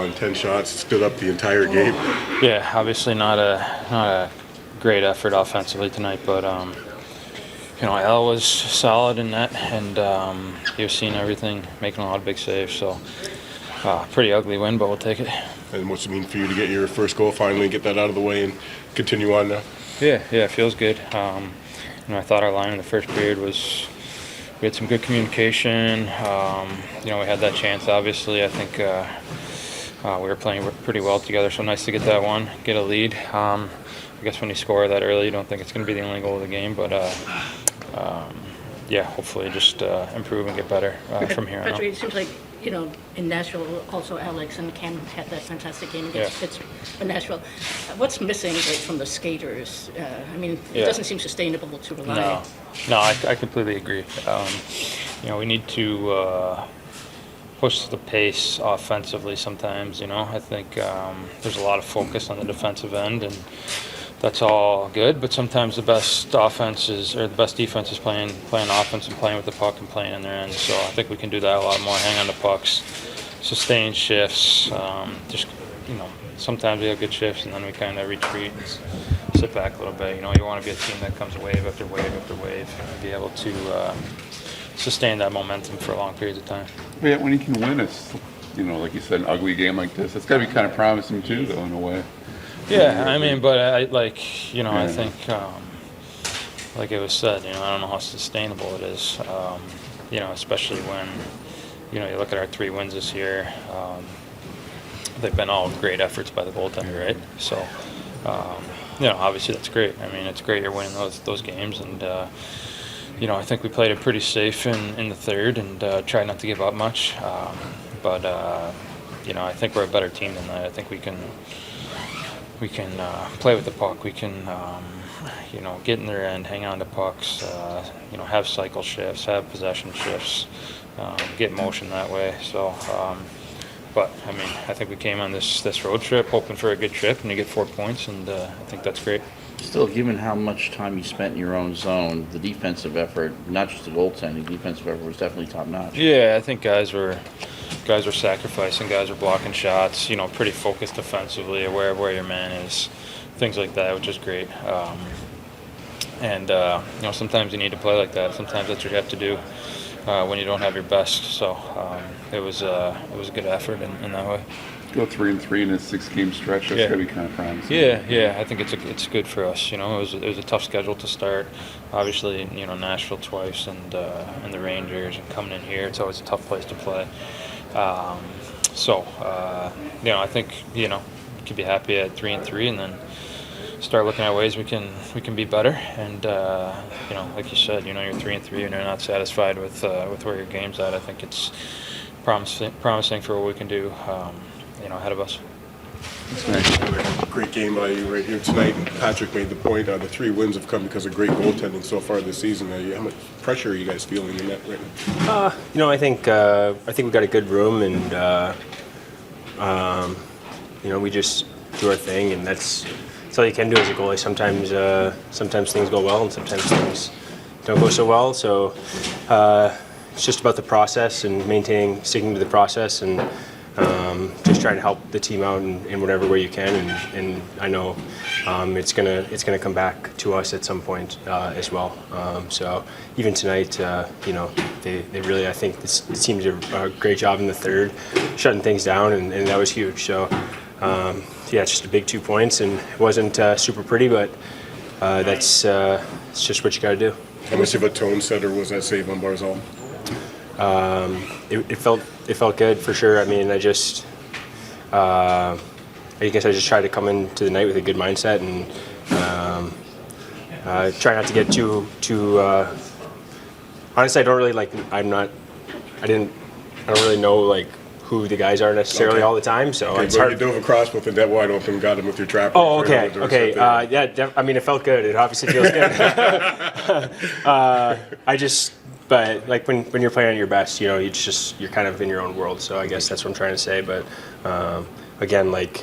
on 10 shots, stood up the entire game. Yeah, obviously not a great effort offensively tonight, but Al was solid in net, and he was seeing everything, making a lot of big saves. So pretty ugly win, but we'll take it. And what's it mean for you to get your first goal finally, get that out of the way, and continue on now? Yeah, it feels good. I thought our line in the first period we had some good communication. We had that chance. Obviously, I think we were playing pretty well together. So nice to get that one, get a lead. I guess when you score that early, you don't think it's going to be the only goal of the game, but hopefully just improve and get better from here on out. Patrick, it seems like, in Nashville, also Alex and Kane had that fantastic game against Nashville. What's missing from the skaters? It doesn't seem sustainable to rely on. No, I completely agree. We need to push the pace offensively sometimes. I think there's a lot of focus on the defensive end, and that's all good, but sometimes the best defense is playing offense and playing with the puck and playing in their end. So I think we can do that a lot more, hang on to pucks, sustain shifts. Sometimes we have good shifts and then we kind of retreat and sit back a little bit. You want to be a team that comes wave after wave after wave and be able to sustain that momentum for long periods of time. Yeah, when you can win like you said, an ugly game like this, it's got to be kind of promising too, though, in a way. Yeah, but I think, like it was said, I don't know how sustainable it is, especially when, you look at our 3 wins this year. They've been all great efforts by the goaltender, right? So, obviously that's great. It's great you're winning those games, and, I think we played it pretty safe in the third and tried not to give up much. But I think we're a better team than that. I think we can play with the puck. We can, get in their end, hang on to pucks, have cycle shifts, have possession shifts, get motion that way. So, I think we came on this road trip hoping for a good trip, and you get 4 points, and I think that's great. Still, given how much time you spent in your own zone, the defensive effort, not just the goaltending, defensive effort was definitely top notch. Yeah, I think guys were sacrificing, guys were blocking shots, pretty focused defensively, aware of where your man is, things like that, which is great. Sometimes you need to play like that. Sometimes that's what you have to do when you don't have your best. So it was a good effort in that way. Go 3-3 in a 6-game stretch. That's gotta be kind of promising. Yeah. I think it's good for us. It was a tough schedule to start. Obviously, Nashville twice and the Rangers, and coming in here, it's always a tough place to play. I think you could be happy at 3-3, and then start looking at ways we can be better. And like you said, you're 3-3 and you're not satisfied with where your game's at. I think it's promising for what we can do. Ahead of us. Great game by you right here tonight. Patrick made the point. The 3 wins have come because of great goaltending so far this season. How much pressure are you guys feeling in that right now? I think we got a good room, and we just do our thing, and that's all you can do as a goalie. Sometimes things go well, and sometimes things don't go so well. So it's just about the process and sticking to the process, and just trying to help the team out in whatever way you can, and I know it's gonna come back to us at some point as well. So even tonight, they really, I think the team did a great job in the third, shutting things down, and that was huge. So it's just a big 2 points, and it wasn't super pretty, but it's just what you got to do. How much of a tone setter was that save on Barzal? It felt good for sure. I guess I just tried to come into the night with a good mindset, and try not to get too. Honestly, I don't really know who the guys are necessarily all the time. So it's hard. You dove across with the net wide open, got him with your trapper. Oh, okay. It felt good. It obviously feels good. But when you're playing at your best, you're kind of in your own world. So I guess that's what I'm trying to say. But again, there's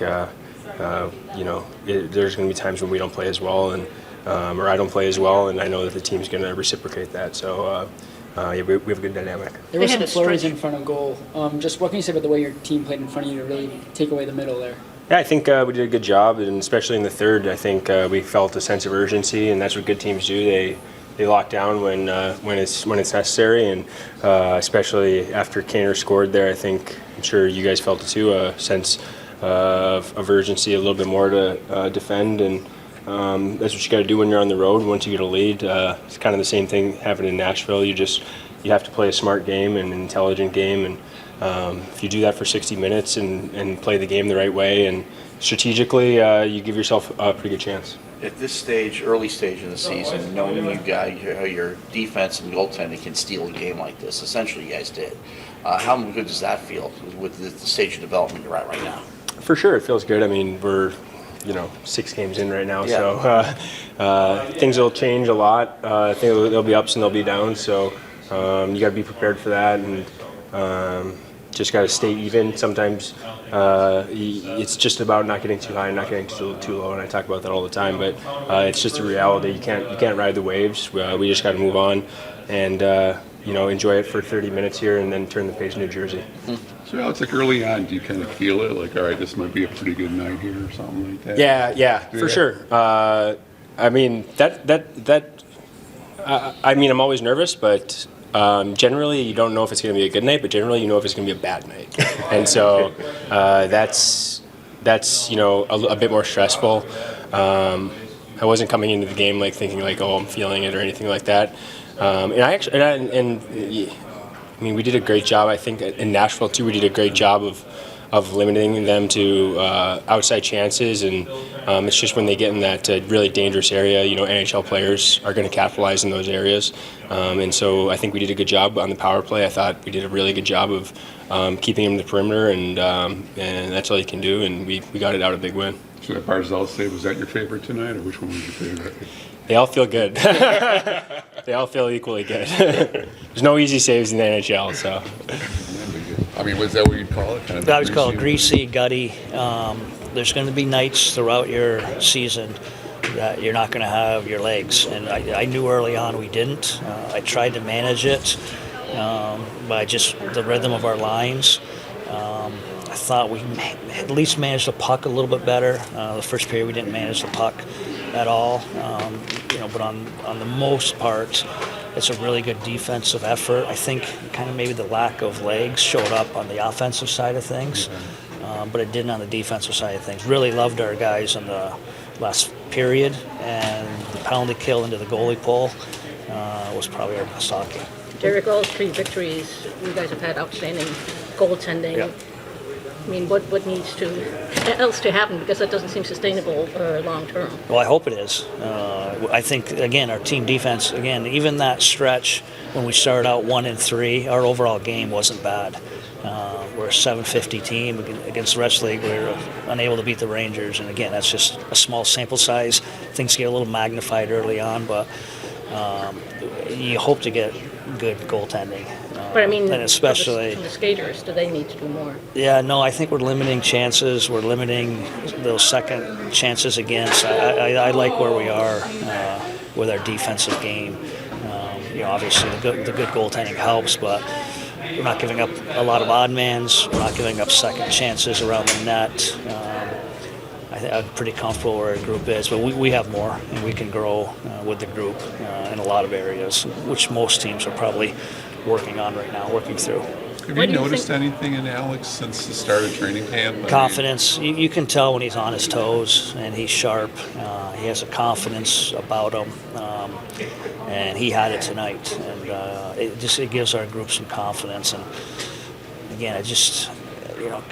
going to be times when we don't play as well, and or I don't play as well, and I know that the team's going to reciprocate that. So yeah, we have a good dynamic. There were They had some a flurries stretch. in front of goal. Just what can you say about the way your team played in front of you to really take away the middle there? Yeah, I think we did a good job, and especially in the third, I think we felt a sense of urgency, and that's what good teams do. They lock down when it's necessary, and especially after Kane scored there, I'm sure you guys felt it too, a sense of urgency, a little bit more to defend, and that's what you got to do when you're on the road. Once you get a lead, it's kind of the same thing happened in Nashville. You have to play a smart game and an intelligent game, and if you do that for 60 minutes and play the game the right way and strategically, you give yourself a pretty good chance. At this stage, early stage in the season, knowing you guys, how your defense and goaltending can steal a game like this, essentially you guys did. How good does that feel with the stage of development you're at right now? For sure, it feels good. I mean, we're 6 games in right now, so things will change a lot. I think there'll be ups and there'll be downs, so you got to be prepared for that, and just got to stay even. Sometimes it's just about not getting too high and not getting too low, and I talk about that all the time. But it's just a reality. You can't ride the waves. We just got to move on and enjoy it for 30 minutes here, and then turn the page to New Jersey. So Alex, like early on, do you kind of feel it? Like, all right, this might be a pretty good night here or something like that? Yeah, for sure. I mean I'm always nervous, but generally you don't know if it's going to be a good night, but generally you know if it's going to be a bad night. And so that's a bit more stressful. I wasn't coming into the game thinking oh, I'm feeling it or anything like that. I mean, we did a great job. I think in Nashville too, we did a great job of limiting them to outside chances, and it's just when they get in that really dangerous area, NHL players are going to capitalize in those areas, and so I think we did a good job on the power play. I thought we did a really good job of keeping them in the perimeter, and that's all you can do, and we got it out a big win. So that Barzal save, was that your favorite tonight, or which one was your favorite? They all feel good. They all feel equally good. There's no easy saves in the NHL, so. I mean, was that what you'd call it? Kind of I would call it greasy? greasy, gutty. There's going to be nights throughout your season that you're not going to have your legs, and I knew early on we didn't. I tried to manage it by just the rhythm of our lines. I thought we at least managed the puck a little bit better. The first period we didn't manage the puck at all, but on the most part, it's a really good defensive effort. I think kind of maybe the lack of legs showed up on the offensive side of things, but it didn't on the defensive side of things. Really loved our guys in the last period, and the penalty kill into the goalie pole was probably our best hockey. Derek, all 3 victories, you guys have had outstanding goaltending. Yeah. I mean, what needs else to happen, because that doesn't seem sustainable long term. Well, I hope it is. I think, again, our team defense, even that stretch when we started out 1-3, our overall game wasn't bad. We're a 750 team. Against the rest of the league, we were unable to beat the Rangers. And again, that's just a small sample size. Things get a little magnified early on, but you hope to get good goaltending. But I mean, and especially from the skaters, do they need to do more? Yeah, no, I think we're limiting chances. We're limiting those second chances against. I like where we are with our defensive game. Obviously the good goaltending helps, but we're not giving up a lot of odd mans. We're not giving up second chances around the net. I'm pretty comfortable where our group is, but we have more, and we can grow with the group in a lot of areas, which most teams are probably working on right now, working through. Have you noticed anything in Alex since the start of training camp? Confidence. You can tell when he's on his toes and he's sharp. He has a confidence about him, and he had it tonight. And it gives our group some confidence. And again,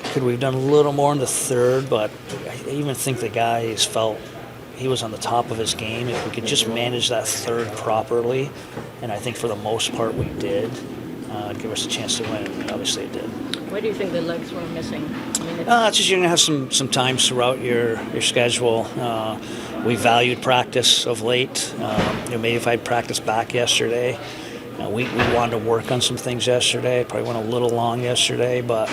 could we have done a little more in the third? But I even think the guys felt he was on the top of his game. If we could just manage that third properly, and I think for the most part we did, give us a chance to win, and obviously it did. Why do you think the legs were missing? I mean, It's just you're going to have some times throughout your schedule. We valued practice of late. Maybe if I'd practiced back yesterday, we wanted to work on some things yesterday. Probably went a little long yesterday, but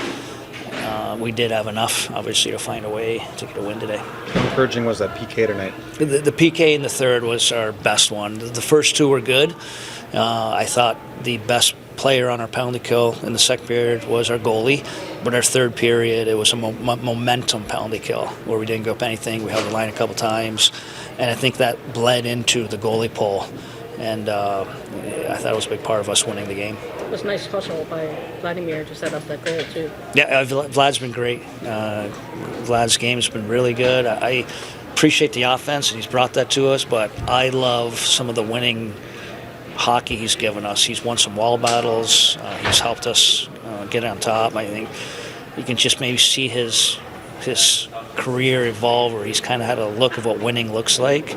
we did have enough, obviously, to find a way to get a win today. How encouraging was that PK tonight? The PK in the third was our best one. The first two were good. I thought the best player on our penalty kill in the second period was our goalie, but our third period, it was a momentum penalty kill where we didn't go up anything. We held the line a couple times, and I think that bled into the goalie pull, and I thought it was a big part of us winning the game. It was a nice hustle by Vladimir to set up that goal, too. Yeah, Vlad's been great. Vlad's game has been really good. I appreciate the offense, and he's brought that to us, but I love some of the winning hockey he's given us. He's won some wall battles. He's helped us get on top. I think you can just maybe see his career evolve, where he's kind of had a look of what winning looks like,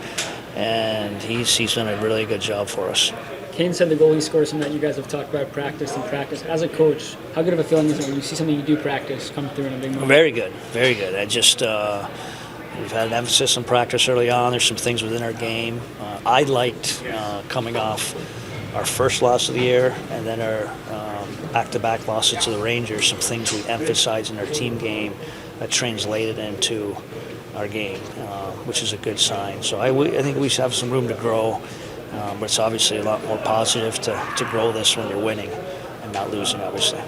and he's done a really good job for us. Kane said the goalie scores something that you guys have talked about practice and practice. As a coach, how good of a feeling is it when you see something you do practice come through in a big moment? Very good, very good. I just we've had an emphasis on practice early on. There's some things within our game. I liked coming off our first loss of the year and then our back-to-back losses to the Rangers, some things we emphasized in our team game that translated into our game, which is a good sign. So I think we have some room to grow, but it's obviously a lot more positive to grow this when you're winning and not losing, obviously.